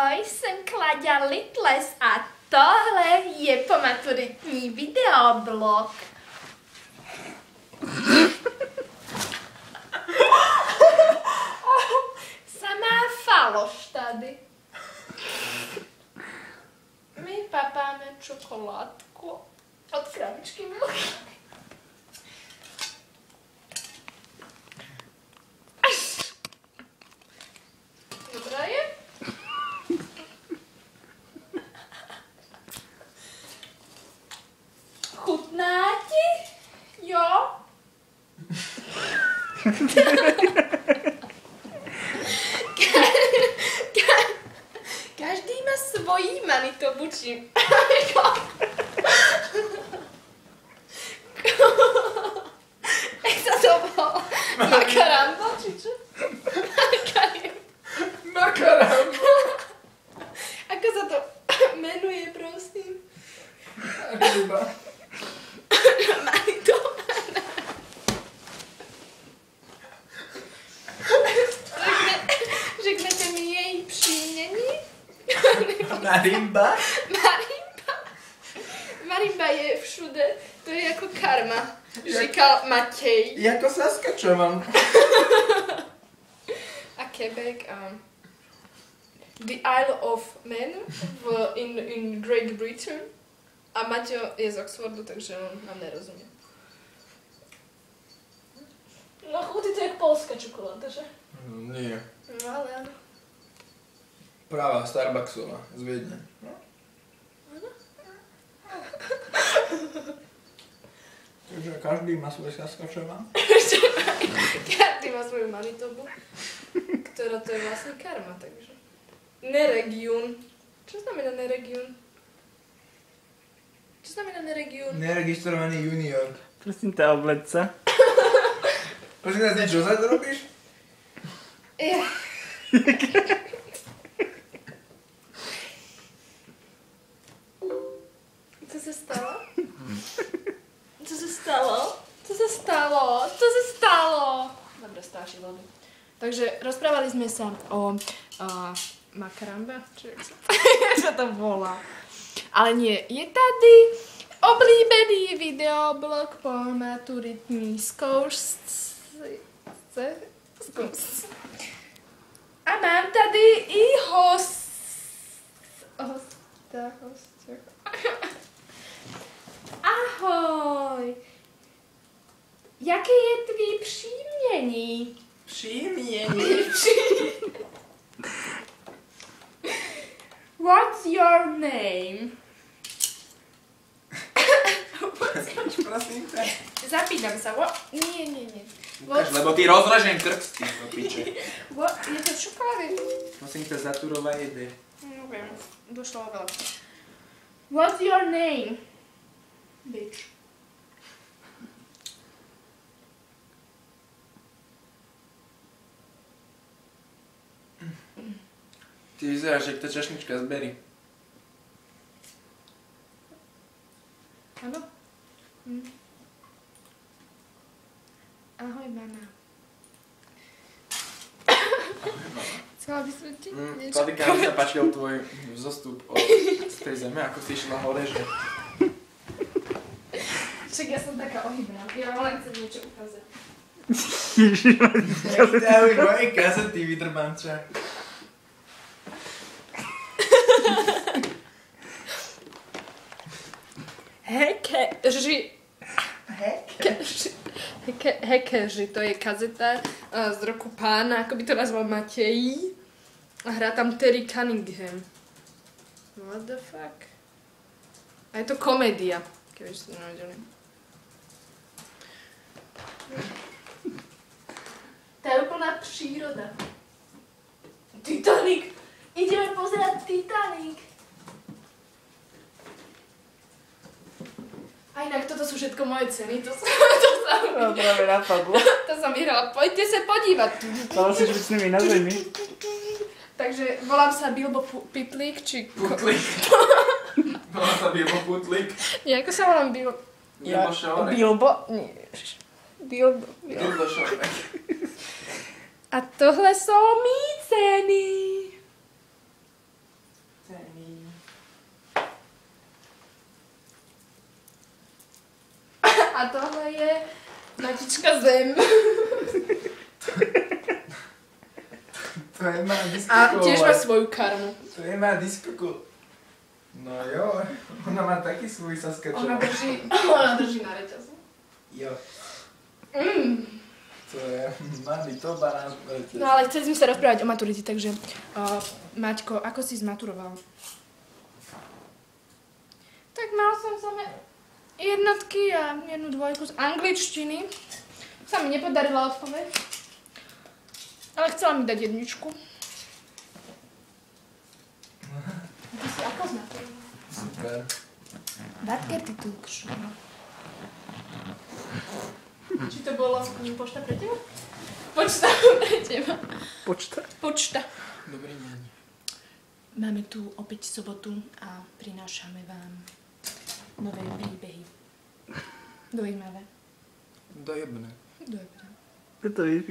Ahoj, jsem Klaďa Litles a tohle je pomaturitní videoblog. Samá faloš tady. My papáme čokoládku od krabičky Milky. Dobrá je? Chutná ti? Jo? Každý má svojí Manitobu, či... Jak sa to volá? Makaramba, či čo? Makaramba. Ako sa to menuje, prosím? Ryba. Manitoba. Řeknete mi její příjmení? Marimba? Marimba je všude, to je jako karma, říkal Matěj. Jako Saskatchewan. A Quebec a the Isle of Man in Great Britain. A Maťo je z Oxfordu, takže on nám nerozumie. No chutí to jak polská čokoláda, že? Nie. No ale áno. Práva Starbucksová z Viedne. Takže každý má svoj Saskatchewan. Každý má svoju Manitobu, ktorá to je vlastne karma, takže. Neregión. Čo znamená neregión? Čo znamená neregión? Neregistrovaný junior. Prosím ťa, obleď sa. Prosím nás, niečo za to robíš? Co se stalo? Co se stalo? Co se stalo? Co se stalo? Dobre, stáši vody. Takže rozprávali sme sa o makaramba, čo sa to volá. Ale nie, je tady oblíbený videoblog po maturitní zkoušce. A mám tady i hostia. Ahoj. Jaké je tvý příjmení? Příjmení. What's your name? Prosím ťa. Zapýtam sa. Nie. Ukáž, lebo ty rozražen krk s tým, piče. Je to čokolády? Prosím ťa, Zaturova jede. Neviem, došlo oveľa. What's your name? Bitch. Ty vyzeráš, jak tá čašnička z Berry. Áno? Ahoj, mama. Chcela by som ti niečo Kladika, mi sa páčil tvoj vzostup z tej zeme, ako si išla hore, že... Však ja som taká ohybná. Ja vám len chcem niečo ukázať. Dávaj moje kazety, vydrbanča. Hekeři, to je kazeta z roku pána, ako by to nazval Matej. A hrá tam Terry Cunningham. What the fuck? A je to komédia, keby ste to nevedeli. To je úplná příroda. Titanic! Ideme pozerať Titanic! A inak toto sú všetko moje ceny, to sa mi... To práve napadlo. To som vyhrala, poďte sa podívať. To musíš byť s nimi na zemi. Takže volám sa Bilbo Pitlík, či... Putlík. Volám sa Bilbo Putlík. Nie, ako sa volám Bilbo... Bilbo Šorek. Bilbo... Nie, Bilbo... Bilbo Šorek. A tohle sú mý ceny. A tohle je Matička Zem. To je má disko. A tiež má svoju karmu. To je má disko. No jo, ona má taký svoj Saskatchewan. Ona drží na reťazu. Jo. Mm. To je Manitoba na reťaz. No ale chceli sme sa rozprávať o maturite, takže Maťko, ako si zmaturoval? Tak mal som samé jednotky a 1, 2 z angličtiny. Sa mi nepodarila odpoveď. Ale chcela mi dať 1. Ty si ako zmaturoval? Super. Batker ty tu kšu. Či to bolo pošta pre teba? Počta pre teba. Počta. Dobrý deň. Máme tu opäť sobotu a prinášame vám nové príbehy. Dojímavé. Dojebné. Dobre. To vypí.